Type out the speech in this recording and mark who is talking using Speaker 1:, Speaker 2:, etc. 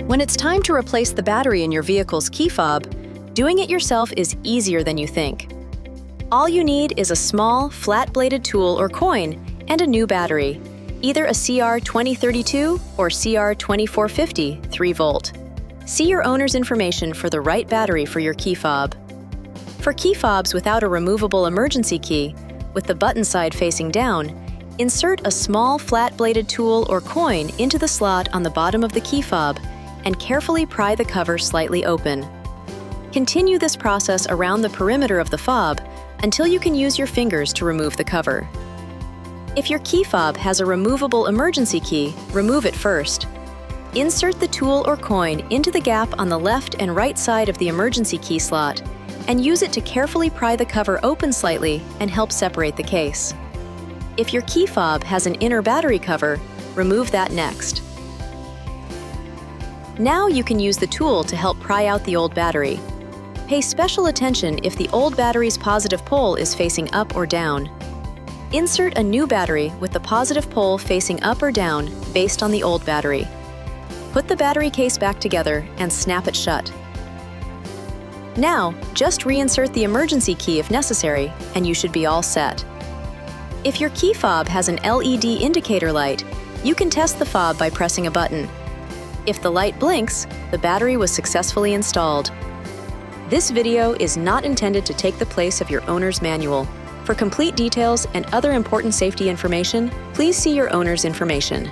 Speaker 1: When it's time to replace the battery in your vehicle's key fob, doing it yourself is easier than you think. All you need is a small, flat-bladed tool or coin and a new battery, either a CR2032 or CR2450 3-volt. See your owner's information for the right battery for your key fob. For key fobs without a removable emergency key, with the button side facing down, insert a small flat-bladed tool or coin into the slot on the bottom of the key fob and carefully pry the cover slightly open. Continue this process around the perimeter of the fob until you can use your fingers to remove the cover. If your key fob has a removable emergency key, remove it first. Insert the tool or coin into the gap on the left and right side of the emergency key slot and use it to carefully pry the cover open slightly and help separate the case. If your key fob has an inner battery cover, remove that next. Now you can use the tool to help pry out the old battery. Pay special attention if the old battery's positive pole is facing up or down. Insert a new battery with the positive pole facing up or down based on the old battery. Put the battery case back together and snap it shut. Now, just reinsert the emergency key if necessary, and you should be all set. If your key fob has an LED indicator light, you can test the fob by pressing a button. If the light blinks, the battery was successfully installed. This video is not intended to take the place of your owner's manual. For complete details and other important safety information, please see your owner's information.